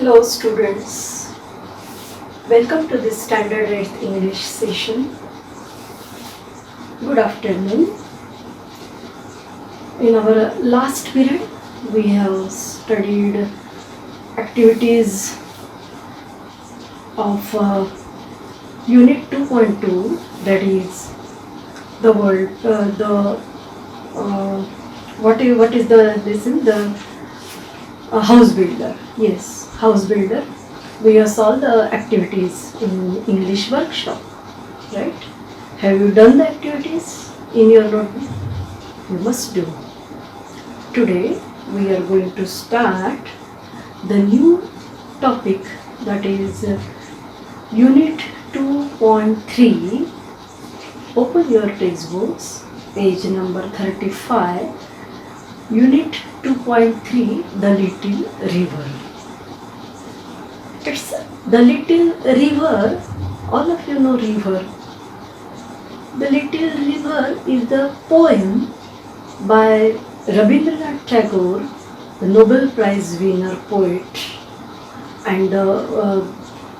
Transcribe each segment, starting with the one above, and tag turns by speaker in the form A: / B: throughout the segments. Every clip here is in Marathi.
A: Hello students, welcome to this Standard 8th English session. Good afternoon. In our last period, we have studied activities of Unit 2.2, that is the word, what is the lesson? The house builder. Yes, house builder. We have solved the activities in English workshop, right? Have you done the activities in your notebook? You must do. Today we are going to start the new topic, that is Unit 2.3. Open your textbooks, page number 35. Unit 2.3, The Little River. It's The Little River. All of you know river. The Little River is the poem by Rabindranath Tagore, the Nobel Prize winner poet, and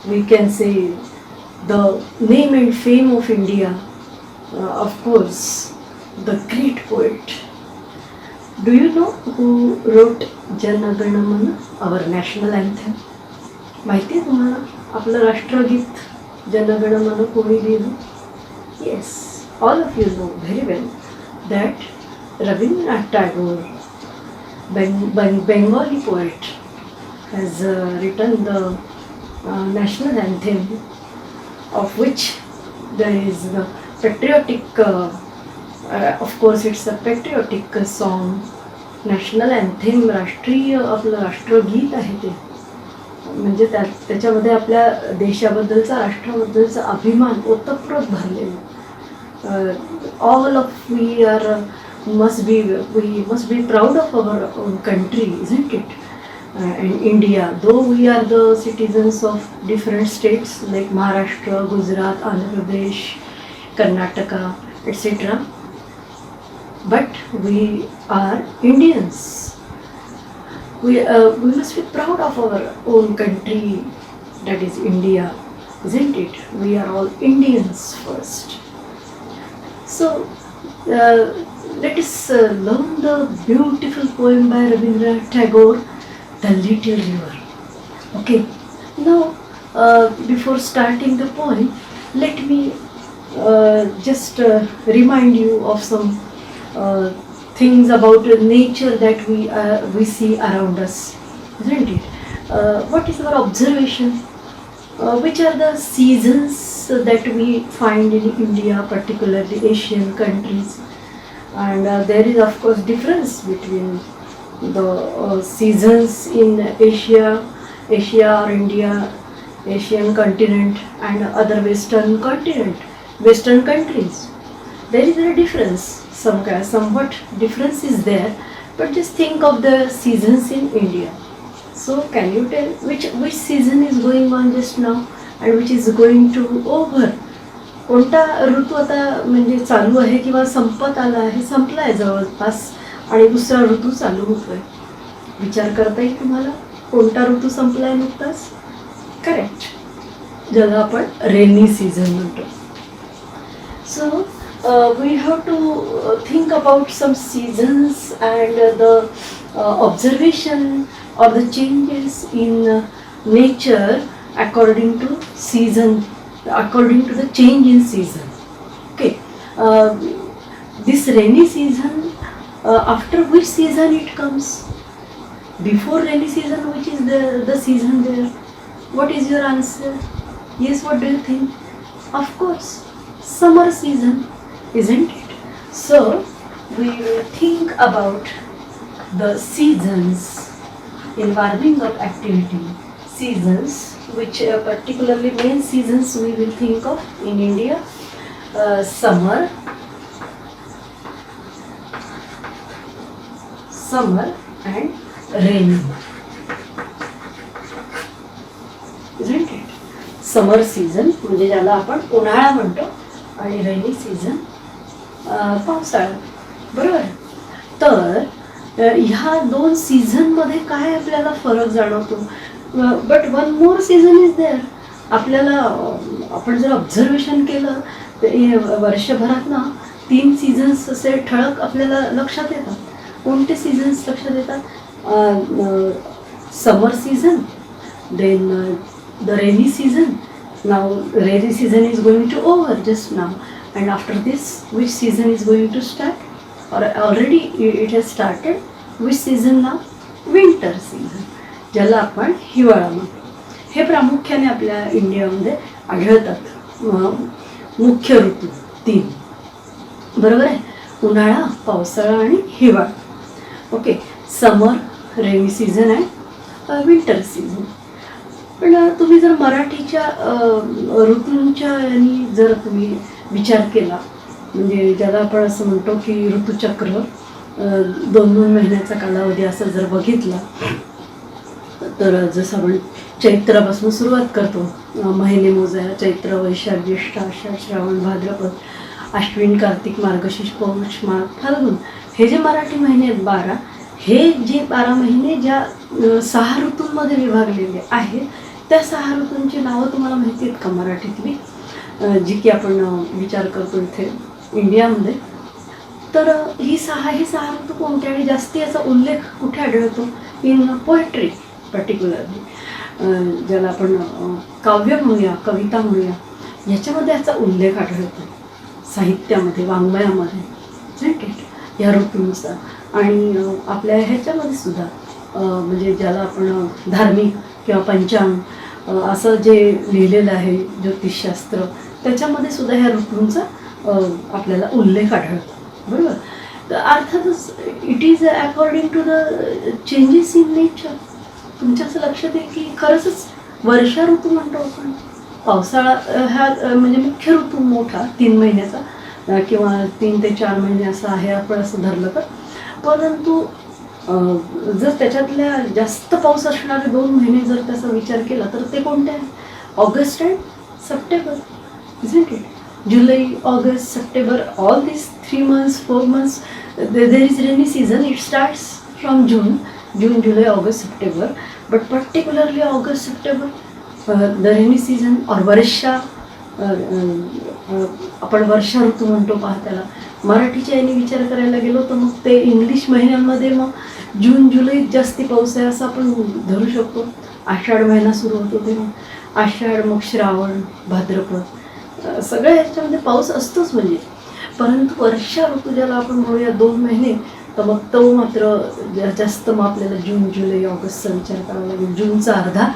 A: we can say the name and fame of India, of course, the great poet. Do you know who wrote Jana Gana Mana, our national anthem? माहिती आहे तुम्हाला आपलं राष्ट्रगीत जन गण मन कोणी लिहिलं? Yes, all of you know very well that Rabindranath Tagore, Bengali poet, has written the national anthem, of which there is the patriotic, of course it's a patriotic song, national anthem, राष्ट्रीय आपलं राष्ट्रगीत आहे ते. म्हणजे त्याच्यामध्ये आपल्या देशाबद्दलचा, राष्ट्राबद्दलचा अभिमान ओतप्रोत भरलेला. All of we must be proud of our own country, isn't it? And India, though we are the citizens of different states like Maharashtra, Gujarat, Andhra Pradesh, Karnataka, etc., but we are Indians. We must be proud of our own country, that is India, isn't it? We are all Indians first. So let us learn the beautiful poem by Rabindranath Tagore, The Little River. Okay, now before starting the poem, let me just remind you of some things about nature that we see around us, isn't it? What is our observation? Which are the seasons that we find in India, particularly Asian countries? And there is of course difference between the seasons in Asia or India, Asian continent, and other Western countries. There is a difference. Somewhat difference is there, but just think of the seasons in India. So can you tell which season is going on just now and which is going to over? कोणता ऋतू आता म्हणजे चालू आहे किंवा संपत आला आहे, संपला आहे जवळपास, आणि दुसरा ऋतू चालू होतोय? विचार करता येईल तुम्हाला कोणता ऋतू संपलाय नुकताच? करेक्ट, ज्याला आपण रेनी सीझन म्हणतो. So we have to think about some seasons and the observation or the changes in nature according to season, according to the change in season. Okay, this rainy season, after which season it comes? Before rainy season, which is the season there? What is your answer? Yes, what do you think? Of course, summer season, isn't it? So we will think about the seasons in warming up activity. Seasons, which particularly main seasons we will think of in India: summer and rain, isn't it? Summer season म्हणजे ज्याला आपण उन्हाळा म्हणतो, आणि रेनी सीझन पावसाळा, बरोबर? तर ह्या दोन सीझनमध्ये काय आपल्याला फरक जाणवतो? But one more season is there. आपल्याला आपण जर ऑब्झर्वेशन केलं तर वर्षभरात ना 3 सीझन्स असे ठळक आपल्याला लक्षात येतात. कोणते सीझन्स लक्षात येतात? Summer season, then the rainy season. Now rainy season is going to over just now, and after this which season is going to start, or already it has started. which season now? Winter season, ज्याला आपण हिवाळा म्हणतो. हे प्रामुख्याने आपल्या इंडियामध्ये आढळतात. मुख्य ऋतू 3, बरोबर आहे. उन्हाळा, पावसाळा आणि हिवाळा. ओके. समर, रेनी सीझन आहे, विंटर सीझन. पण तुम्ही जर मराठीच्या ऋतूंच्या यांनी जर तुम्ही विचार केला, म्हणजे ज्याला आपण असं म्हणतो की ऋतुचक्र 2-2 महिन्याचा कालावधी असं जर बघितला, तर जसं आपण चैत्रापासून सुरुवात करतो महिने मोजायला. चैत्र, वैशाख, ज्येष्ठ, आषाढ, श्रावण, भाद्रपद, आश्विन, कार्तिक, मार्गशीर्ष, पौष, माघ, फाल्गुन. हे जे मराठी महिने आहेत 12, हे जे 12 महिने ज्या 6 ऋतूंमध्ये विभागलेले आहेत, त्या 6 ऋतूंची नावं तुम्हाला माहिती आहेत का मराठीतली, जी की आपण विचार करतो इथे इंडियामध्ये? तर हे 6 ऋतू कोणते आणि जास्ती याचा उल्लेख कुठे आढळतो? इन पोएट्री पर्टिक्युलरली, ज्याला आपण काव्य म्हणूया, कविता म्हणूया, याच्यामध्ये याचा उल्लेख आढळतो साहित्यामध्ये, वाङ्मयामध्ये, राईट, या ऋतूनुसार. आणि आपल्या ह्याच्यामध्ये सुद्धा म्हणजे ज्याला आपण धार्मिक किंवा पंचांग असं जे लिहिलेलं आहे ज्योतिषशास्त्र, त्याच्यामध्ये सुद्धा ह्या ऋतूंचा आपल्याला उल्लेख आढळतो, बरोबर. तर अर्थातच it is according to the changes in nature. तुमच्या असं लक्षात येईल की खरंच वर्षा ऋतू म्हणतो आपण. पावसाळा हा म्हणजे मुख्य ऋतू मोठा 3 महिन्याचा किंवा 3 ते 4 महिने असं आहे आपण असं धरलं तर. परंतु जर त्याच्यातल्या जास्त पाऊस असणारे 2 महिने जर त्याचा विचार केला तर ते कोणते आहेत? August and September, isn't it? July, August, September, all these 3 months, 4 months, there is rainy season. It starts from June, July, August, September, but particularly August, September, the rainy season or वर्षा, आपण वर्षा ऋतू म्हणतो पहा त्याला. मराठीच्या याने विचार करायला गेलो तर मग ते इंग्लिश महिन्यांमध्ये मग जून, जुलैत जास्ती पाऊस आहे असं आपण धरू शकतो. आषाढ महिना सुरू होतो तेव्हा आषाढ, मग श्रावण, भाद्रपद, सगळ्या ह्याच्यामध्ये पाऊस असतोच म्हणजे. परंतु वर्षा ऋतू ज्याला आपण म्हणूया 2 महिने, तर मग तो मात्र जास्त मग आपल्याला जून, जुलै, ऑगस्टचा विचार करावा लागेल. जूनचा अर्धा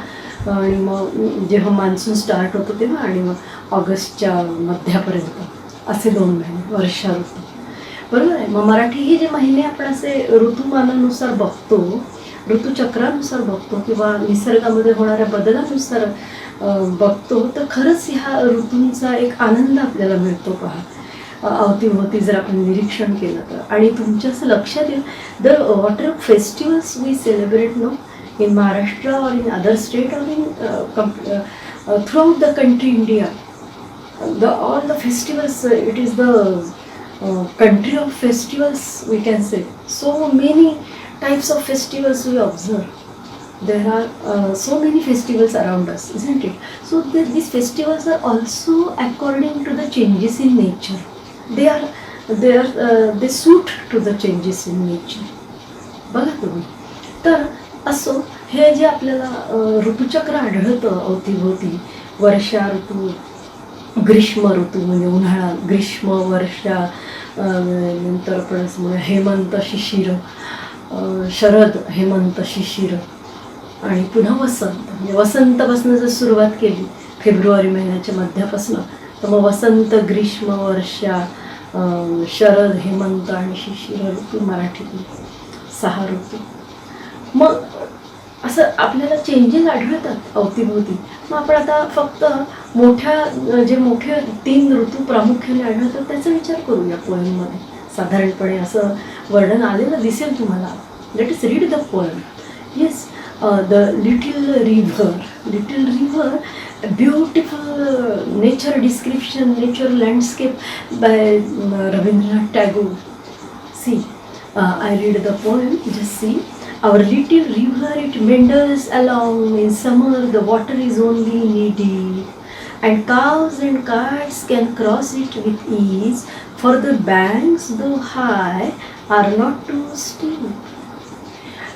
A: आणि मग जेव्हा मान्सून स्टार्ट होतं तेव्हा, आणि मग ऑगस्टच्या मध्यापर्यंत असे 2 महिने वर्षा ऋतू, बरोबर आहे. मग मराठी हे जे महिने आपण असे ऋतुमानानुसार बघतो, ऋतुचक्रानुसार बघतो किंवा निसर्गामध्ये होणाऱ्या बदलानुसार बघतो, तर खरंच ह्या ऋतूंचा एक आनंद आपल्याला मिळतो पहा अवतीभोवती जर आपण निरीक्षण केलं तर. आणि तुमच्या असं लक्षात येईल, the what are festivals we celebrate know in Maharashtra और इन अदर स्टेट और in throughout the country India, all the festivals, it is the country of festivals we can say. So many types of festivals we observe. There are so many festivals around us, isn't it? So these festivals are also according to the changes in nature. They suit to the changes in nature. बघा तुम्ही. तर असो हे जे आपल्याला ऋतुचक्र आढळतं अवतीभोवती, वर्षा ऋतू, ग्रीष्म ऋतू म्हणजे उन्हाळा, ग्रीष्म, वर्षा, नंतर आपण असं म्हणूया हेमंत, शिशिर, शरद, हेमंत, शिशिर, आणि पुन्हा वसंत. म्हणजे वसंतपासून जर सुरुवात केली फेब्रुवारी महिन्याच्या मध्यापासून, तर मग वसंत, ग्रीष्म, वर्षा, शरद, हेमंत आणि शिशिर ऋतू मराठीतून 6 ऋतू. मग असं आपल्याला चेंजेस आढळतात अवतीभोवती. मग आपण आता फक्त जे मोठे 3 ऋतू प्रामुख्याने आढळतात त्याचा विचार करूया पोएममध्ये. साधारणपणे असं वर्णन आलेलं दिसेल तुम्हाला. Let us read the poem. Yes, the little river, a beautiful nature description, nature landscape by Rabindranath Tagore. See, I read the poem, just see. Our little river it meanders along. In summer the water is only knee deep, and cows and carts can cross it with ease, for the banks, though high, are not too steep.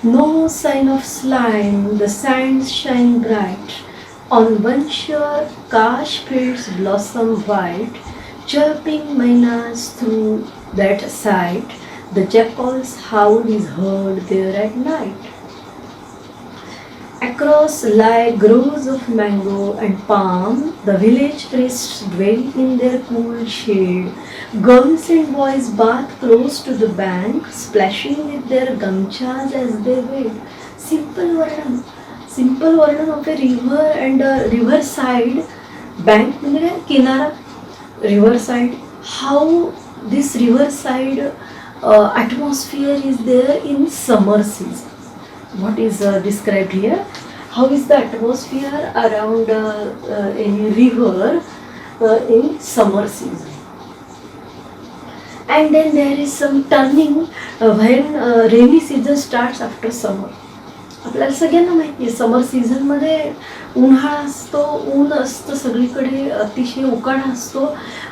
A: No sign of slime, the sands shine bright. On one shore, cash fields blossom white, chirping mynas through that sight. The jackal's howl is heard there at night. Across lie groves of mango and palm, the village priests dwell in their cool shade. Girls and boys bath close to the bank, splashing with their gamchas as they wade. Simple वर्णन of a river and a riverside bank म्हणजे काय किनारा riverside. How this riverside atmosphere is there in summer season. What is described here? How is the atmosphere around any river in summer season? And then there is some turning when rainy season starts after summer. आपल्याला सगळ्यांना माहिती आहे समर सीझनमध्ये उन्हाळा असतो, ऊन असतं सगळीकडे, अतिशय उकाडा असतो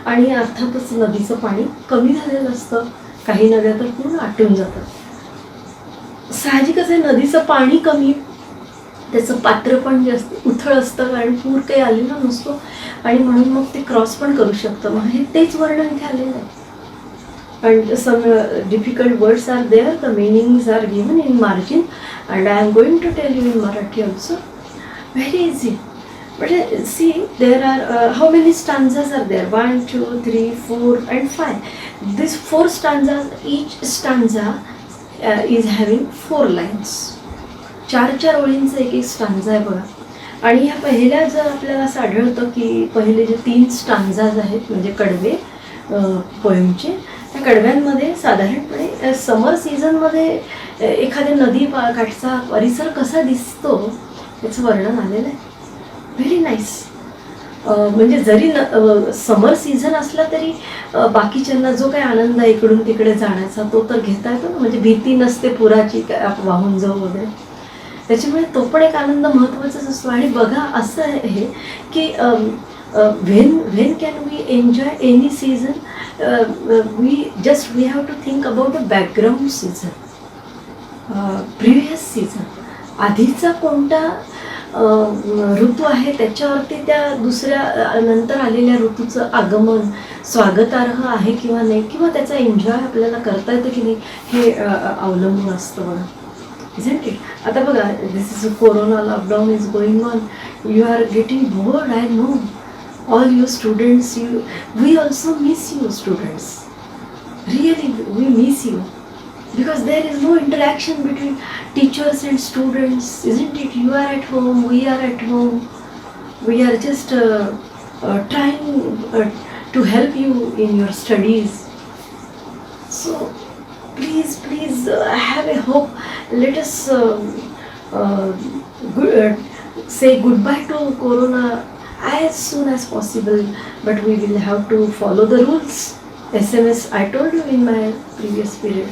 A: आणि अर्थातच नदीचं पाणी कमी झालेलं असतं. काही नद्या तर पूर्ण आटून जातात. साहजिकच आहे, नदीचं पाणी कमी, त्याचं पात्र पण जास्त उथळ असतं कारण पूर काही आलेला नसतो आणि म्हणून मग ते क्रॉस पण करू शकतं. मग हे तेच वर्णन इथे आलेलं आहे. And some difficult words are there, the meanings are given in margin, and I am going to tell you in Marathi also. Very easy. But see, there are how many stanzas are there? 1, 2, 3, 4 and 5. These 4 stanzas, each stanza is having 4 lines. 4 ओळींचा एक स्टांजा आहे बघा. आणि ह्या पहिल्या जर आपल्याला असं आढळतं की पहिले जे 3 स्टांजाज आहेत म्हणजे कडवे पोएमचे, त्या कडव्यांमध्ये साधारणपणे समर सीझनमध्ये एखाद्या नदी काठचा परिसर कसा दिसतो त्याचं वर्णन आलेलं आहे. Very nice. म्हणजे जरी समर सीझन असला तरी बाकीच्यांना जो काही आनंद आहे इकडून तिकडे जाण्याचा तो तर घेता येतो ना, म्हणजे भीती नसते पुराची वाहून जाऊ वगैरे. त्याच्यामुळे तो पण एक आनंद महत्त्वाचाच असतो. आणि बघा असं आहे की when can we enjoy any season? We have to think about the background season, previous season. आधीचा कोणता ऋतू आहे त्याच्यावरती त्या दुसऱ्या नंतर आलेल्या ऋतूचं आगमन स्वागतार्ह आहे किंवा नाही, किंवा त्याचा एन्जॉय आपल्याला करता येतं की नाही हे अवलंबून असतं बघा. Isn't it? आता बघा, this is a corona lockdown is going on. You are getting bored, I know. All you students, we also miss you students. Really, we miss you. Because there is no interaction between teachers and students, isn't it? You are at home, we are at home. We are just trying to help you in your studies. So, please, have a hope. Let us say goodbye to Corona as soon as possible, but we will have to follow the rules. SMS I told you in my previous period.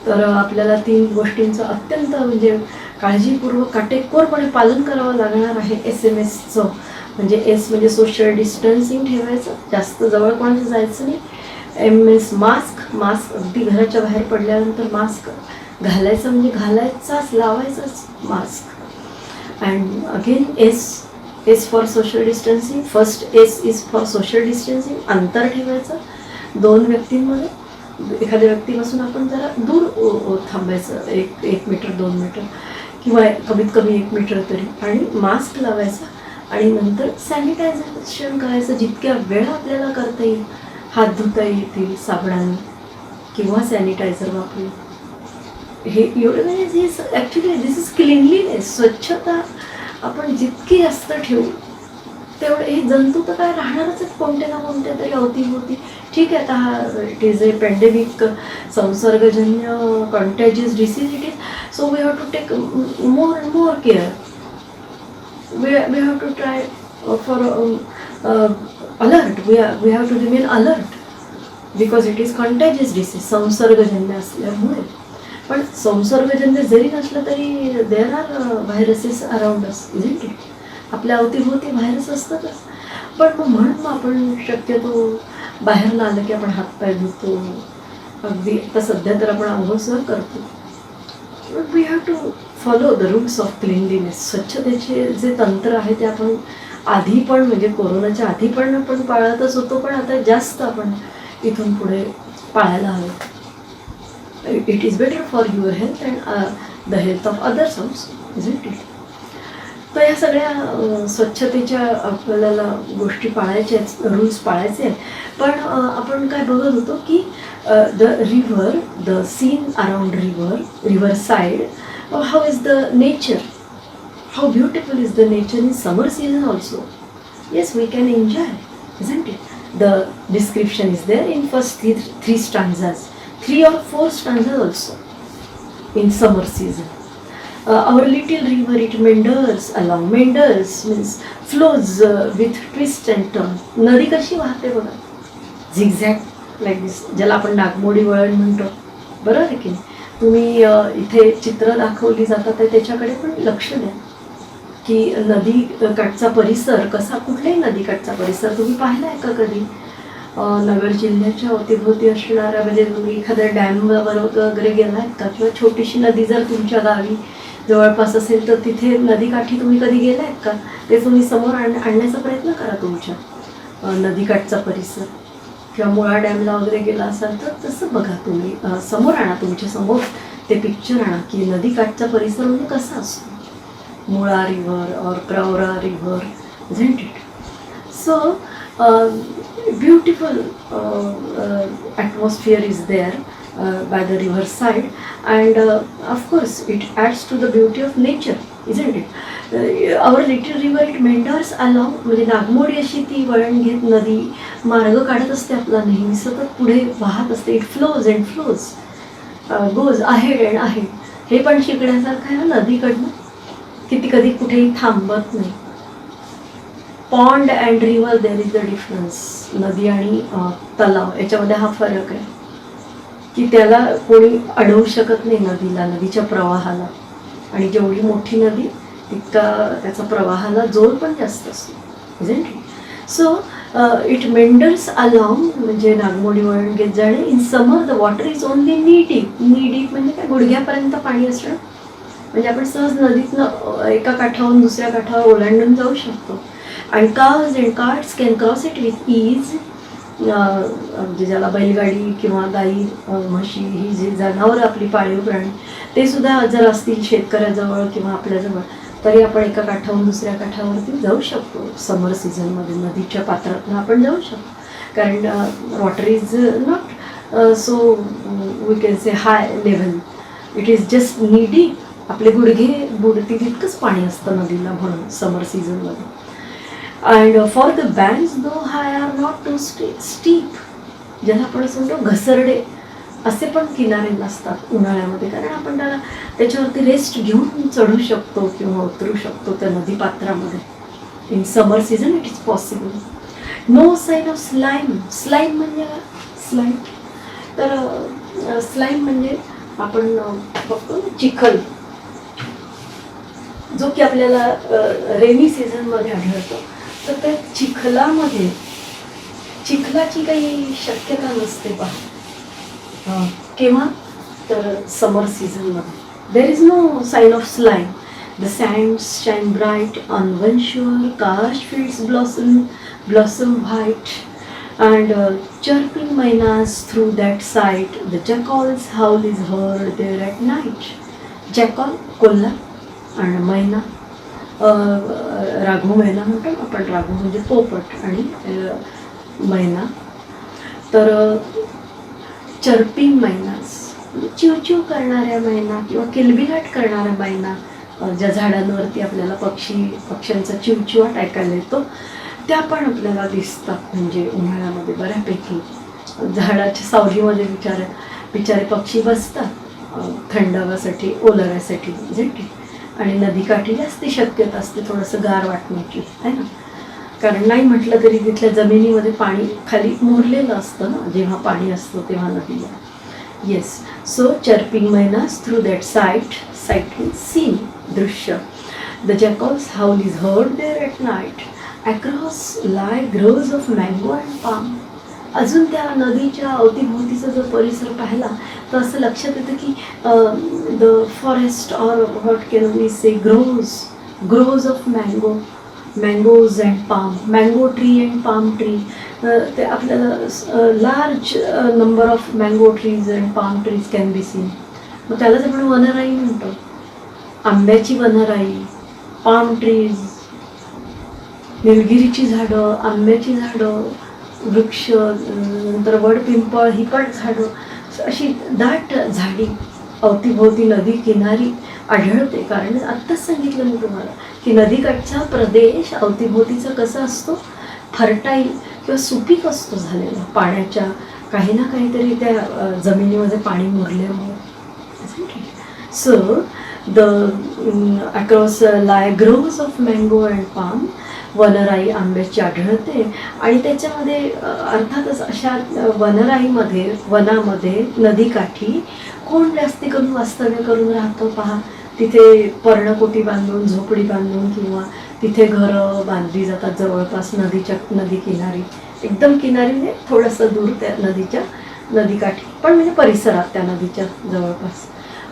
A: तर आपल्याला 3 गोष्टींचं अत्यंत म्हणजे काळजीपूर्वक काटेकोरपणे पालन करावं लागणार आहे. SMSचं म्हणजे S म्हणजे सोशल डिस्टन्सिंग ठेवायचं, जास्त जवळ कोणाचं जायचं नाही. MS मास्क अगदी घराच्या बाहेर पडल्यानंतर मास्क घालायचं, म्हणजे घालायचाच, लावायचाच mask. And again S for social distancing. First S is for social distancing. अंतर ठेवायचं 2 व्यक्तींमध्ये. एखाद्या व्यक्तीपासून आपण जरा दूर थांबायचं, 1 मीटर 2 मीटर किंवा कमीत कमी 1 मीटर तरी. आणि मास्क लावायचा आणि नंतर सॅनिटायझेशन करायचं जितक्या वेळा आपल्याला करता येईल. हात धुता येतील साबणाने किंवा सॅनिटायझर वापरून. हे एवढं म्हणजे ॲक्च्युली दिस इज क्लिनलीनेस. स्वच्छता आपण जितकी जास्त ठेवू तेवढे हे जंतू तर काय राहणारच आहेत कोणत्या ना कोणत्या तरी अवतीभोवती. ठीक आहे, आता हा इट इज ए पॅन्डेमिक, संसर्गजन्य contagious disease it is. So we have to take more and more care. We have to try for alert. We have to remain alert because it is contagious disease, संसर्गजन्य असल्यामुळे. पण संसर्गजन्य जरी नसलं तरी there are viruses around us, isn't it? आपल्या अवतीभोवती व्हायरस असतातच. पण मग म्हणून मग आपण शक्यतो बाहेरनं आलं की आपण हातपाय धुतो, अगदी आता सध्या तर आपण आंघोळसुद्धा करतो. But we have to follow the rules of cleanliness. स्वच्छतेचे जे तंत्र आहे ते आपण आधी पण, म्हणजे कोरोनाच्या आधी पण आपण पाळतच होतो, पण आता जास्त आपण इथून पुढे पाळायला हवं. It is better for your health and the health of others also, isn't it? तर या सगळ्या स्वच्छतेच्या आपल्याला गोष्टी पाळायच्या आहेत, रूल्स पाळायचे आहेत. पण आपण काय बघत होतो की the river, the scene around river side, how is the nature, how beautiful is the nature in summer season also. Yes, we can enjoy, isn't it? The description is there in first three stanzas, 3 or 4 stanzas also in summer season. Our little river, it meanders along. Meanders means flows with twist and turn. नदी कशी वाहते बघा, झिगझॅग लाईक दिस, ज्याला आपण नागमोडी वळण म्हणतो, बरोबर आहे की नाही? तुम्ही इथे चित्र दाखवली जातात आहे त्याच्याकडे पण लक्ष द्या की नदी काठचा परिसर कसा, कुठल्याही नदीकाठचा परिसर तुम्ही पाहिला आहे का कधी? नगर जिल्ह्याच्या अवतीभोवती असणाऱ्या, म्हणजे तुम्ही एखाद्या डॅमवर वगैरे गेला आहेत का? किंवा छोटीशी नदी जर तुमच्या गावी जवळपास असेल तर तिथे नदीकाठी तुम्ही कधी गेला आहेत का? ते तुम्ही समोर आणण्याचा प्रयत्न करा तुमच्या नदीकाठचा परिसर. किंवा मुळा डॅमला वगैरे गेला असाल तर तसं बघा तुम्ही, समोर आणा, तुमच्या समोर ते पिक्चर आणा की नदीकाठचा परिसर म्हणजे कसा असतो. मुळा रिव्हर और Pravara river, isn't it? So beautiful atmosphere is there by the river side, and of course it adds to the beauty of nature, isn't it? Our little river, it meanders along, म्हणजे नागमोडी अशी ती वळण घेत नदी मार्ग काढत असते आपला, नेहमी सतत पुढे वाहत असते. It flows and flows, goes ahead and ahead. हे पण शिकण्यासारखं आहे नदीकडनं, किती कधी कुठेही थांबत नाही. Pond and river, there is the difference. नदी आणि तलाव याच्यामध्ये हा फरक आहे की त्याला कोणी अडवू शकत नाही नदीला, नदीच्या प्रवाहाला. आणि जेवढी मोठी नदी तितका त्याचा प्रवाहाला जोर पण जास्त असतो, isn't it? So it meanders along, म्हणजे नागमोडी वळण घेत जाणे. In summer the water is only नी डीप. नी डीप म्हणजे काय? गुडघ्यापर्यंत पाणी असणं, म्हणजे आपण सहज नदीतनं एका काठावरून दुसऱ्या काठावर ओलांडून जाऊ शकतो. आणि cows and carts can cross it with ease. म्हणजे ज्याला बैलगाडी किंवा गाई, म्हशी, ही जी जनावरं आपली पाळीव प्राणी, ते सुद्धा जर असतील शेतकऱ्याजवळ किंवा आपल्याजवळ, तरी आपण एका काठावरून दुसऱ्या काठावरती जाऊ शकतो. समर सीझनमध्ये नदीच्या पात्रातून आपण जाऊ शकतो, कारण water is not so we can say high level, it is just knee deep. आपले गुडघे बुडतील इतकंच पाणी असतं नदीला, म्हणून समर सीझनमध्ये. And for the banks though high are not too steep, ज्याला आपण असं म्हणतो घसरडे, असे पण किनारे नसतात उन्हाळ्यामध्ये, कारण आपण त्याच्यावरती रेस्ट घेऊन चढू शकतो किंवा उतरू शकतो त्या नदीपात्रामध्ये. In summer season it is possible. No sign of slime. Slime म्हणजे काय? स्लाईम, तर स्लाईम म्हणजे आपण बघतो चिखल, जो की आपल्याला रेनी सीझनमध्ये आढळतो. तर त्या चिखलामध्ये चिखलाची काही शक्यता नसते पहा. केव्हा? तर समर सीझनमध्ये. There is no sign of slime. The sands shine bright on one shore, kash fields blossom white, and chirping mynas through that sight. The jackal's howl is heard there at night. Jackal, कोल्हा, आणि मैना, राघू मैना म्हणतो आपण. राघू म्हणजे पोपट आणि मैना. तर चर्पिंग मैनास, चिवचिव करणाऱ्या मैना किंवा किलबिलाट करणाऱ्या मैना, ज्या झाडांवरती आपल्याला पक्ष्यांचा चिवचिवाट ऐकायला येतो, त्या पण आपल्याला दिसतात. म्हणजे उन्हाळ्यामध्ये बऱ्यापैकी झाडाच्या सावलीमध्ये बिचारे पक्षी बसतात थंडाव्यासाठी, ओलाव्यासाठी, झेंटी. आणि नदीकाठी जास्ती शक्यता असते थोडंसं गार वाटण्याची, आहे ना, कारण नाही म्हटलं तरी तिथल्या जमिनीमध्ये पाणी खाली मुरलेलं असतं ना, जेव्हा पाणी असतं तेव्हा नदीला. Yes. So chirping mynas through that sight means scene, दृश्य. The jackals howl is heard there at night. Across lie groves of mango and palm. अजून त्या नदीच्या अवतीभोवतीचा जर परिसर पाहिला तर असं लक्षात येतं की the forest or what can we say groves of mangoes and palm, mango tree and palm tree. ते आपल्याला large number of mango trees and palm trees can be seen. मग त्यालाच आपण वनराई म्हणतो. आंब्याची वनराई, पाम ट्रीज, निलगिरीची झाडं, आंब्याची झाडं, वृक्ष, नंतर वड, पिंपळ, ही पण झाडं, अशी दाट झाडी अवतीभोवती नदी किनारी आढळते. कारण आत्ताच सांगितलं मी तुम्हाला की नदीकाठचा प्रदेश अवतीभोवतीचा कसा असतो, फर्टाईल किंवा सुपीक असतो झालेला, पाण्याच्या काही ना काहीतरी त्या जमिनीमध्ये पाणी मुरल्यामुळे. So the across lie groves of mango and palm, वनराई आंब्याची आढळते. आणि त्याच्यामध्ये अर्थातच अशा वनामध्ये नदीकाठी कोण जास्ती करून वास्तव्य करून राहतं पहा. तिथे पर्णकोटी बांधून, झोपडी बांधून किंवा तिथे घरं बांधली जातात जवळपास नदी किनारी, एकदम किनारी म्हणजे थोडंसं दूर त्या नदीकाठी, पण म्हणजे परिसरात त्या नदीच्या जवळपास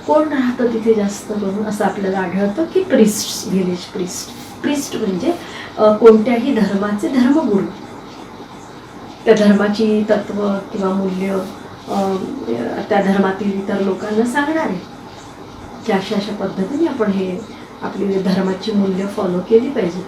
A: कोण राहतं तिथे जास्त करून असं आपल्याला आढळतं की प्रिस्ट म्हणजे कोणत्याही धर्माचे धर्मगुरू, त्या धर्माची तत्व किंवा मूल्य त्या धर्मातील इतर लोकांना सांगणारे की अशा अशा पद्धतीने आपण हे आपली धर्माची मूल्य फॉलो केली पाहिजे.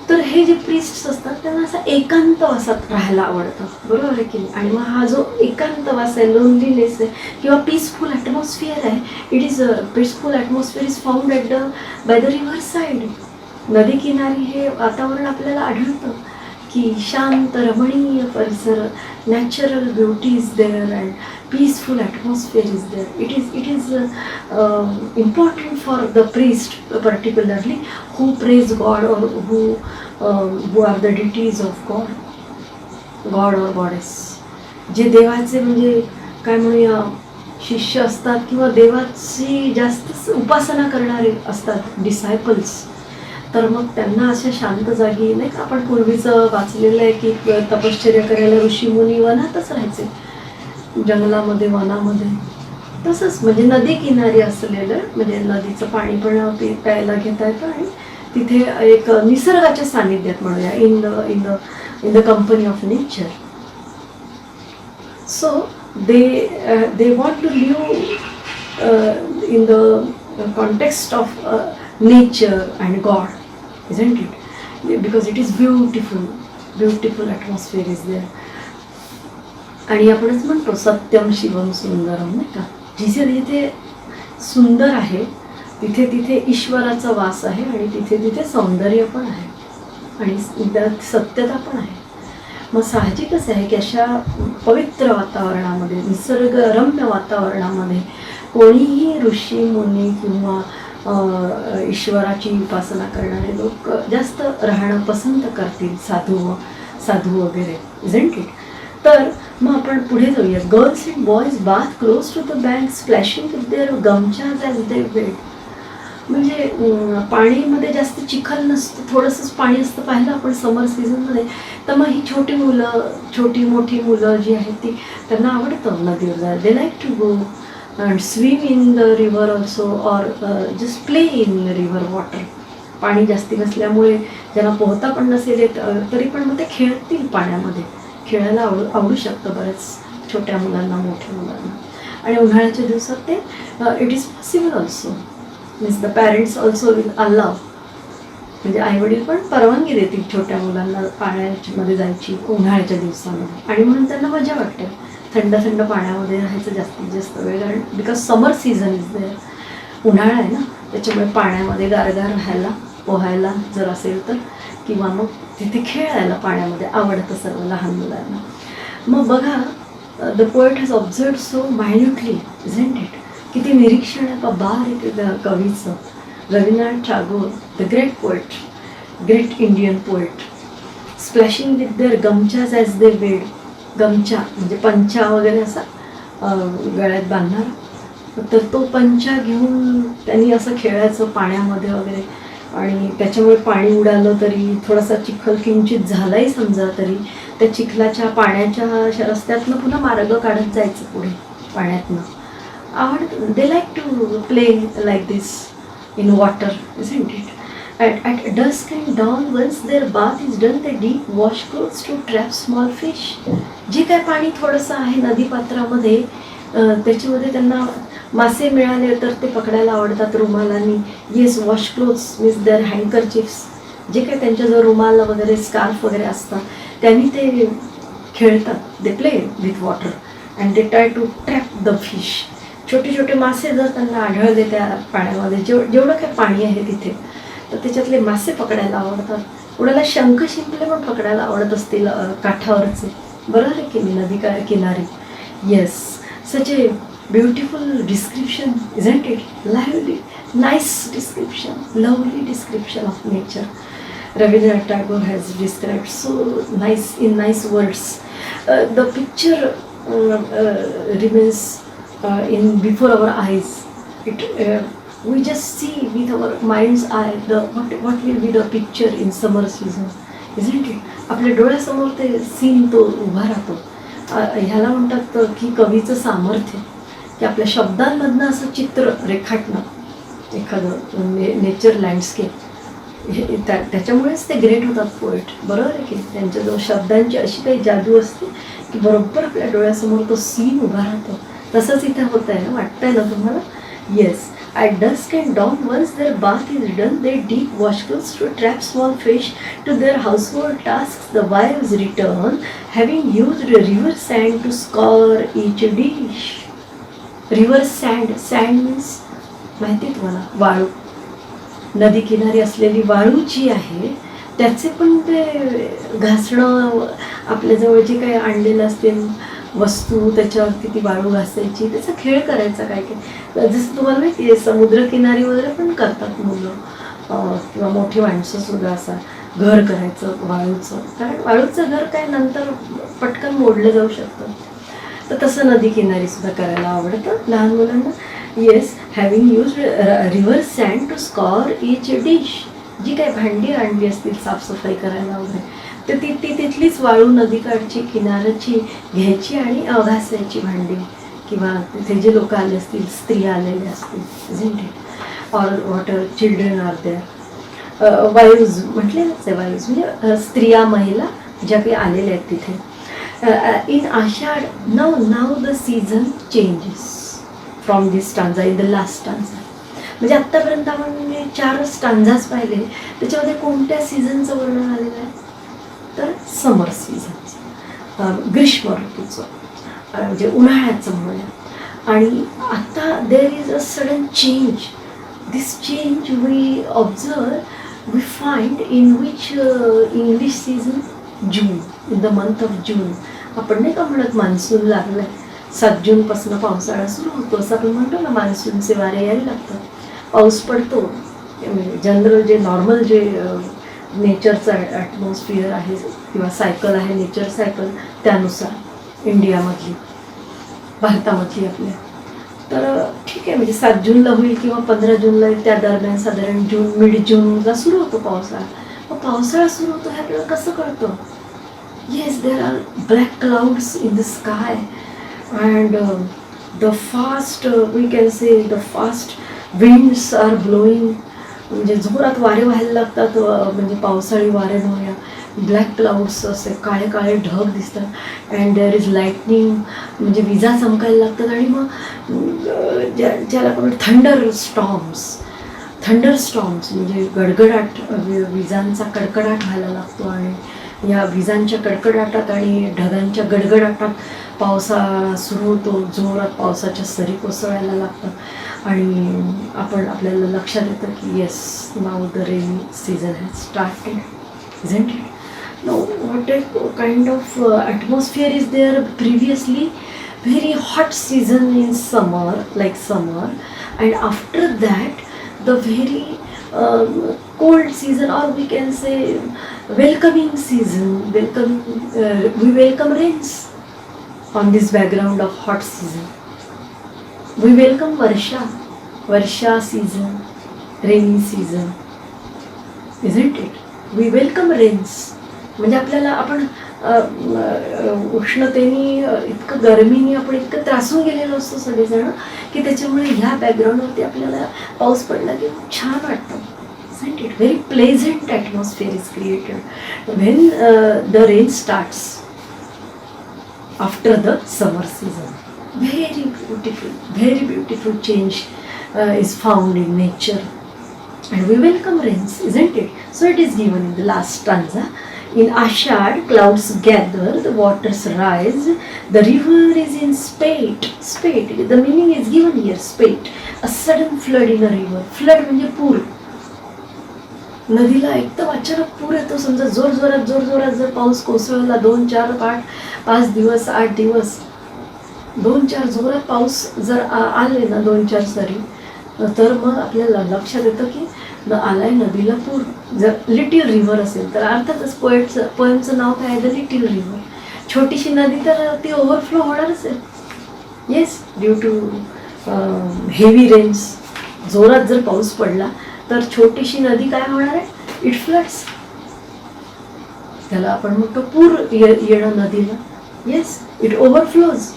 A: तर हे जे प्रिस्ट्स असतात त्यांना असं एकांतवासात राहायला आवडतं, बरोबर आहे की नाही. आणि मग हा जो एकांतवास आहे, लोनलीनेस आहे किंवा पीसफुल ॲटमॉस्फिअर आहे, it is peaceful atmosphere is found by the river side. नदी किनारी हे वातावरण आपल्याला आढळतं की शांत रमणीय परिसर, natural beauty is there and peaceful atmosphere is there. It is important for the priest particularly who praise God or who are the deities of God or goddess. जे देवाचे म्हणजे काय म्हणूया शिष्य असतात किंवा देवाची जास्त उपासना करणारे असतात, डिसायपल्स. तर मग त्यांना अशा शांत जागी, नाही का आपण पूर्वीचं वाचलेलं आहे की तपश्चर्या करायला ऋषीमुनी वनातच राहायचे, जंगलामध्ये, वनामध्ये. तसंच म्हणजे नदी किनारी असलेलं, म्हणजे नदीचं पाणी पण प्यायला घेता येतं आणि तिथे एक निसर्गाच्या सानिध्यात म्हणूया, in the company of nature. So they want to live in the context of nature and God, isn't it, because it is beautiful atmosphere is there. आणि आपणच म्हणतो सत्यम शिवम सुंदरम, नाही का. जिथे सुंदर आहे तिथे ईश्वराचा वास आहे आणि तिथे सौंदर्य पण आहे आणि त्यात सत्यता पण आहे. मग साहजिकच आहे की अशा पवित्र वातावरणामध्ये, निसर्गरम्य वातावरणामध्ये कोणीही ऋषी मुनी किंवा ईश्वराची उपासना करणारे लोक जास्त राहणं पसंत करतील, साधू वगैरे, इजंट इट. तर मग आपण पुढे जाऊया. Girls and boys bath close to the bank splashing with their gamchas as they wade. म्हणजे पाणीमध्ये जास्त चिखल नसतं, थोडंसंच पाणी असतं पाहिलं आपण समर सीझनमध्ये. तर मग ही छोटी मोठी मुलं जी आहेत ती, त्यांना आवडतं नदीवर जायला. They like to go and swim in the river also or just play in river water. पाणी जास्ती नसल्यामुळे ज्यांना पोहता पण नसेल येत तरी पण मग ते खेळतील पाण्यामध्ये, खेळायला आवडू शकतं बऱ्याच छोट्या मुलांना, मोठ्या मुलांना. आणि उन्हाळ्याच्या दिवसात ते it is possible also, means the parents also will allow, म्हणजे आईवडील पण परवानगी देतील छोट्या मुलांना पाण्यामध्ये जायची उन्हाळ्याच्या दिवसामध्ये. आणि म्हणून त्यांना मजा वाटते थंड पाण्यामध्ये राहायचं जास्तीत जास्त वेळ. कारण because summer season is there, उन्हाळा आहे ना, त्याच्यामुळे पाण्यामध्ये गारगार राहायला, पोहायला जर असेल तर, किंवा मग तिथे खेळायला पाण्यामध्ये आवडतं सर्व लहान मुलांना. मग बघा, the poet has observe so minutely, isn't it. किती निरीक्षण आहे का बारीक कवीचं. Rabindranath Tagore, the great poet, great Indian poet, splashing with their gamchas as they wade. Gamcha म्हणजे पंचा वगैरे असा गळ्यात बांधणार. तर तो पंचा घेऊन त्यांनी असं खेळायचं पाण्यामध्ये वगैरे, आणि त्याच्यामुळे पाणी उडालं तरी, थोडासा चिखल किंचित झालाही समजा तरी, त्या चिखलाच्या पाण्याच्या अशा रस्त्यातनं पुन्हा मार्ग काढत जायचं पुढे पाण्यातनं. They like to play like this in water, isn't it? At dusk and dawn, once their bath is done, they deep wash clothes to trap small fish. जे काय पाणी थोडंसं आहे नदीपात्रामध्ये, त्याच्यामध्ये त्यांना मासे मिळाले तर ते पकडायला आवडतात रुमालांनी. Yes, wash clothes means their handkerchiefs, जे काही त्यांच्याजवळ रुमाल वगैरे स्कार्फ वगैरे असतात त्यांनी ते खेळतात. They play with water and they try to trap the fish. छोटे छोटे मासे जर त्यांना आढळले त्या पाण्यामध्ये, जेवढं काही पाणी आहे तिथे, तर त्याच्यातले मासे पकडायला आवडतात. कुणाला शंख शिंपले पण पकडायला आवडत असतील काठावरचे, बरोबर आहे की नाही, नदी किनारी. Yes, such A beautiful description, isn't it? Lively, nice description, lovely description of nature. Rabindranath Tagore has described so nice in nice words. The picture remains in before our eyes. It we just see with our mind's eye what will be the picture in summer season, isn't it? आपल्या डोळ्यासमोर ते सीन तो उभा राहतो. ह्याला म्हणतात की कवीचं सामर्थ्य, की आपल्या शब्दांमधनं असं चित्र रेखाटणं एखादं नेचर लँडस्केप. त्याच्यामुळेच ते ग्रेट होतात पोएट, बरोबर आहे की? त्यांच्याजवळ शब्दांची अशी काही जादू असते की बरोबर आपल्या डोळ्यासमोर तो सीन उभा राहतो. तसंच इथे होत आहे ना, वाटतंय ना तुम्हाला? Yes. At dusk and dawn, once their bath is done, they deep wash clothes to trap small fish. To their household tasks, the wives return, having used river sand to scour each dish. River sand, sand means माहिती तुम्हाला, वाळू. नदी किनारी असलेली वाळू जी आहे त्याचे पण ते घासणं, आपल्याजवळ जे काही आणलेलं असते वस्तू त्याच्यावरती ती वाळू घासायची, त्याचा खेळ करायचा काय काय. जसं तुम्हाला माहिती आहे समुद्रकिनारी वगैरे पण करतात मुलं किंवा मोठी माणसंसुद्धा, असा घर करायचं वाळूचं, कारण वाळूचं घर काय नंतर पटकन मोडलं जाऊ शकतं. तर तसं नदी किनारीसुद्धा करायला आवडतं लहान मुलांना. Yes, having use river sand to scour each dish. जी काही भांडी आणली असतील साफसफाई करायला वगैरे, तर ती तिथलीच वाळू नदीकाठची किनाऱ्याची घ्यायची आणि घासायची भांडी, किंवा तिथे जे लोक आले असतील, स्त्रिया आलेल्या असतील, isn't it? Or water children are there. वायूज म्हटलेलंच आहे, वायूज म्हणजे स्त्रिया, महिला ज्या काही आलेल्या आहेत तिथे. In Ashadh, now the season changes from this stanza in the last stanza. म्हणजे आत्तापर्यंत आपण 4 स्टांजाच पाहिले, त्याच्यामध्ये कोणत्या सीझनचं वर्णन आलेलं आहे? तर समर सीझनचं, ग्रीष्म ऋतूचं, म्हणजे उन्हाळ्याचं म्हणूया. आणि आता there is a sudden change. This change we observe, we find in which English season, June, in the month of June. आपण नाही का म्हणत मान्सून लागलं आहे, 7 जूनपासून पावसाळा सुरू होतो असं आपण म्हणतो ना, मान्सूनचे वारे यायला लागतात, पाऊस पडतो. जनरल जे नॉर्मल जे नेचरचं ॲटमॉस्फिअर आहे किंवा सायकल आहे, नेचर सायकल, त्यानुसार इंडियामधली, भारतामधली आपल्या. तर ठीक आहे, म्हणजे 7 जूनला होईल किंवा 15 जूनला होईल, त्या दरम्यान साधारण मिड जूनला सुरू होतो पावसाळा. मग पावसाळा सुरू होतो हे आपल्याला कसं कळतं? Yes, there are black clouds in the sky and the fast, we can say the fast winds are blowing. म्हणजे जोरात वारे व्हायला लागतात, म्हणजे पावसाळी वारे म्हणूया. ब्लॅक क्लाउड्स, असे काळे काळे ढग दिसतात. अँड देअर इज लाईटनिंग, म्हणजे विजा चमकायला लागतात. आणि मग ज्याला आपण थंडर स्टॉर्म्स म्हणजे गडगडाट, विजांचा कडकडाट व्हायला लागतो. आणि या विजांच्या कडकडाटात आणि ढगांच्या गडगडाटात पावसा सुरू होतो, जोरात पावसाच्या सरी कोसळायला लागतात. आणि आपल्याला लक्षात येतं की yes, now the rainy season has started, isn't it? Now what a kind of atmosphere is there? Previously very hot season in summer, like summer, and after that the very cold season, or we can say welcoming season. We welcome rains on this background of hot season. We welcome Varsha season, rainy season, isn't it? We welcome rains. म्हणजे आपल्याला आपण उष्णतेने इतकं गरमीने आपण इतकं त्रासून गेलेलो असतो सगळेजण की त्याच्यामुळे ह्या बॅकग्राऊंडवरती आपल्याला पाऊस पडला की खूप छान वाटतं. Isn't it? Very pleasant atmosphere is created when the rain starts after the summer season. Very beautiful change is found in nature, and we welcome rains, isn't it? So it is given in the last stanza. In Ashad, clouds gather, the waters rise, the river is in spate. The meaning is given here, spate. A sudden flood in a river. Flood म्हणजे पूर. नदीला एकदम अचानक पूर येतो. समजा जोरजोरात जर पाऊस कोसळला 2-4-5 दिवस 8 दिवस 2-4 जोरात पाऊस जर आले ना 2-4 सरी तर मग आपल्याला लक्षात येतं की आलाय नदीला पूर. जर लिटिल रिव्हर असेल तर अर्थातच पोएमचं नाव काय आहे, द लिटिल रिव्हर. छोटीशी नदी तर ती ओव्हरफ्लो होणारच आहे. Yes, due to heavy rains. जोरात जर पाऊस पडला तर छोटीशी नदी काय होणार आहे, इट फ्लड्स. त्याला आपण म्हणतो पूर येणं नदीला. Yes, it overflows.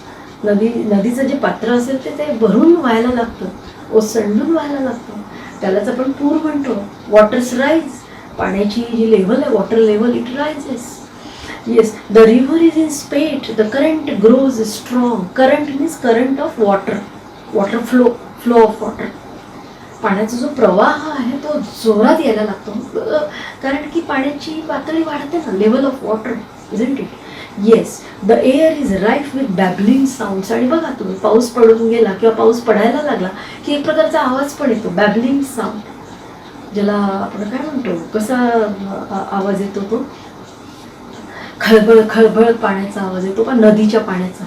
A: नदीचं जे पात्र असेल ते भरून व्हायला लागतं, ओसंडून व्हायला लागतं. त्यालाच आपण पूर म्हणतो. Waters rise. पाण्याची जी लेवल आहे, water level, it rises. Yes, the river is in स्पेट, the current grows strong. Current means current of water flow of water. पाण्याचा जो प्रवाह आहे तो जोरात यायला लागतो कारण की पाण्याची पातळी वाढते ना, level of water, isn't it? Yes, the air is rife with babbling sounds. आणि बघा तुम्ही, पाऊस पडून गेला किंवा पाऊस पडायला लागला की एक प्रकारचा आवाज पण येतो, बॅबलिंग साऊंड. ज्याला आपण काय म्हणतो, कसा आवाज येतो तो, खळबळ पाण्याचा आवाज येतो का नदीच्या पाण्याचा.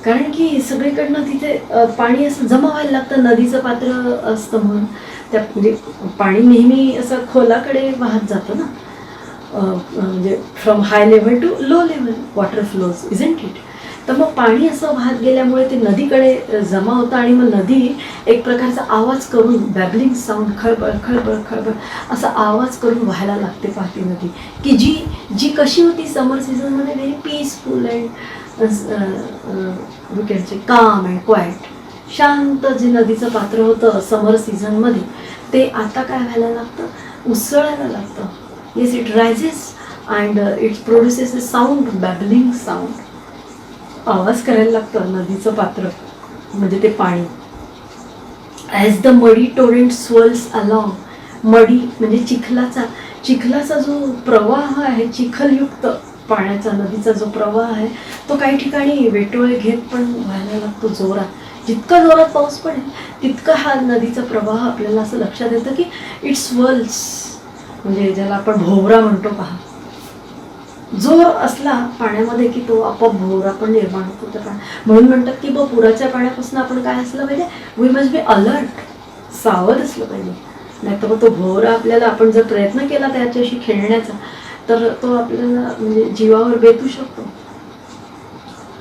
A: कारण की सगळीकडनं तिथे पाणी असं जमा व्हायला लागतं, नदीचं पात्र असतं म्हणून. त्या म्हणजे पाणी नेहमी असं खोलाकडे वाहत जातं ना, म्हणजे from high level to low level water flows, isn't it? तर मग पाणी असं वाहत गेल्यामुळे ते नदीकडे जमा होतं आणि मग नदी एक प्रकारचा आवाज करून, बॅबलिंग साऊंड, खळबळ असा आवाज करून व्हायला लागते पाहती नदी. की जी कशी होती समर सीझनमध्ये, very peaceful and you can say काम अँड क्वाइट. शांत जे नदीचं पात्र होतं समर सीझनमध्ये ते आता काय व्हायला लागतं, उसळायला लागतं. Yes, it rises and it produces a sound, babbling sound. आवाज करायला लागतं नदीचं पात्र म्हणजे ते पाणी. As the muddy torrent swirls along. Muddy म्हणजे चिखलाचा जो प्रवाह आहे, चिखलयुक्त पाण्याचा नदीचा जो प्रवाह आहे तो काही ठिकाणी वेटोळे घेत पण व्हायला लागतो जोरात. जितका जोरात पाऊस पडेल तितका हा नदीचा प्रवाह आपल्याला असं लक्षात येतं की इट स्वर्ल्स, म्हणजे ज्याला आपण भोवरा म्हणतो पहा. जोर असला पाण्यामध्ये की तो आपोआप भोवरा पण निर्माण होतो त्या पाण्यात. म्हणून म्हणतात की पुराच्या पाण्यापासून आपण काय असलं पाहिजे, वी मस्ट बी अलर्ट, सावध असलं पाहिजे. नाहीतर मग तो भोवरा आपल्याला, आपण जर प्रयत्न केला त्याच्याशी खेळण्याचा तर तो आपल्याला म्हणजे जीवावर बेतू शकतो.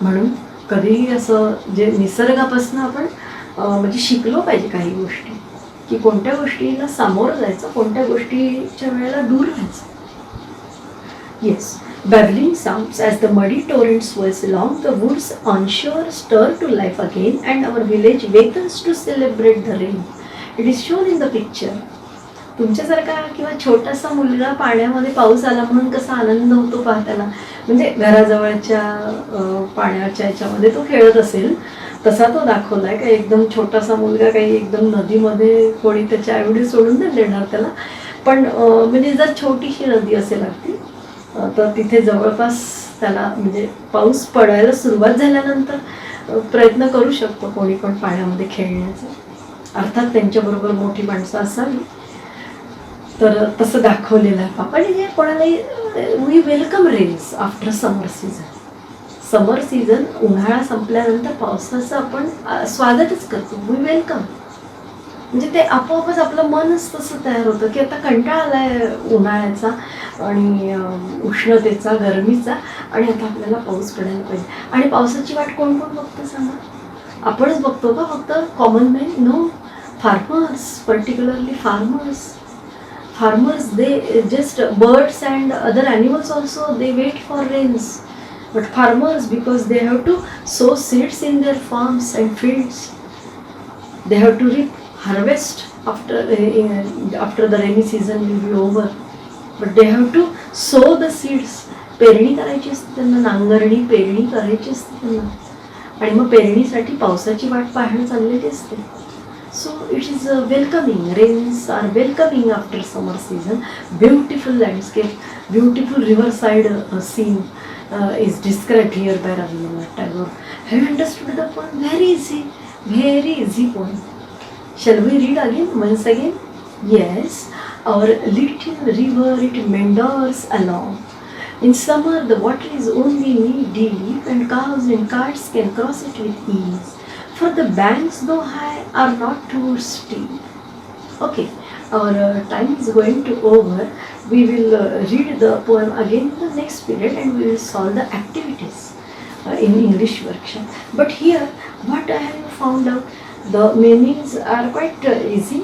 A: म्हणून कधीही असं जे निसर्गापासून आपण म्हणजे शिकलो पाहिजे काही गोष्टी, की कोणत्या गोष्टीला सामोरं जायचं, कोणत्या गोष्टीच्या वेळेला दूर राहायचं. Yes, babbling sounds as the muddy torrent swirls along the woods on shore stir to life again and our village wakens to celebrate the rain. It is shown in the picture. तुमच्यासारखा किंवा छोटासा मुलगा पाण्यामध्ये पाऊस आला म्हणून कसा आनंद होतो पाहताना, म्हणजे घराजवळच्या पाण्याच्या याच्यामध्ये तो खेळत असेल तसा तो दाखवलाय. का एकदम छोटासा मुलगा काही एकदम नदीमध्ये कोणी त्याच्या आईवडील सोडून नाही देणार त्याला, पण म्हणजे जर छोटीशी नदी असेल अगदी तर तिथे जवळपास त्याला म्हणजे पाऊस पडायला सुरुवात झाल्यानंतर प्रयत्न करू शकतो कोणी पण पाण्यामध्ये खेळण्याचा. अर्थात त्यांच्याबरोबर मोठी माणसं असावी. तर तसं दाखवलेलं आहे पापा. आणि जे कोणालाही, we welcome rains after summer season. Summer season उन्हाळा संपल्यानंतर पावसाचं आपण स्वागतच करतो, वी वेलकम. म्हणजे ते आपोआपच आपलं मनच तसं तयार होतं की आता कंटाळा आलाय उन्हाळ्याचा आणि उष्णतेचा, गरमीचा, आणि आता आपल्याला पाऊस पडायला पाहिजे. आणि पावसाची वाट कोण कोण बघतं सांगा? आपणच बघतो का फक्त? Common man? No. Farmers, particularly farmers. Farmers, they just birds and other animals also, they wait for rains. But farmers, because they have to sow seeds in their farms and fields, they have to reap, harvest after the rainy season will be over. But they have to sow the seeds. पेरणी करायची असते त्यांना, नांगरणी पेरणी करायची असते त्यांना, आणि मग पेरणीसाठी पावसाची वाट पाहणं चाललेली असते. So it is welcoming. Rains are welcoming after summer season. Beautiful landscape, beautiful riverside scene is described here by Rabindranath Tagore. Have you understood the poem? Very easy poem. Shall we read again, once again? Yes. Our little river, it meanders along. In summer, the water is only knee deep, and cows and carts can cross it with ease. For the banks, though high, are not too steep. Okay, our time is going to over. We will read the poem again in the next period, and we will solve the activities in English workshop. But here, what I have found out, the meanings are quite easy.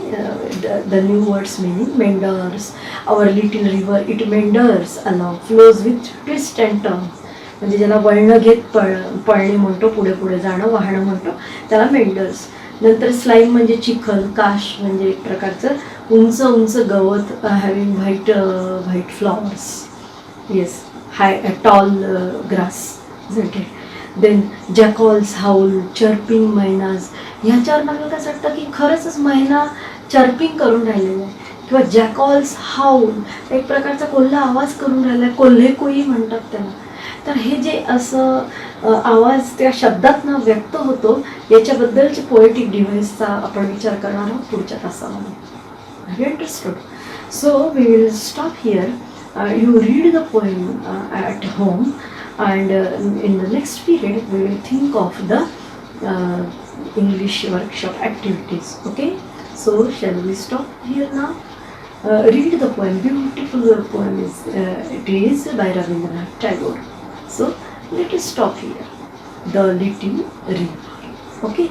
A: The new words meaning: meanders. Our little river, it meanders along, flows with twist and turns. म्हणजे ज्याला वळणं घेत पळणे म्हणतो, पुढे पुढे जाणं, वाहणं म्हणतो, त्याला मेंडर्स. नंतर स्लाईम म्हणजे चिखल, काश म्हणजे एक प्रकारचं उंच उंच गवत, having white flowers. Yes, tall grass, isn't it. Then jackals howl, chirping mynas. ह्याच्यावर मला कसं वाटतं की खरंच मैना चर्पिंग करून राहिलेला आहे, किंवा जॅकॉल्स हाऊल एक प्रकारचा कोल्हा आवाज करून राहिला आहे, कोल्हे कोई म्हणतात त्याला. तर हे जे असं आवाज त्या शब्दातनं व्यक्त होतो, याच्याबद्दलचे पोएटिक डिव्हाइसचा आपण विचार करणार आहोत पुढच्या तासामध्ये. Have you understood? So we will stop here. You read the poem at home, and in the next period we will think of the English workshop activities. Okay, so shall we stop here now? Read the poem. Beautiful poem it is by Rabindranath Tagore. So let us stop here. The Little River. Okay.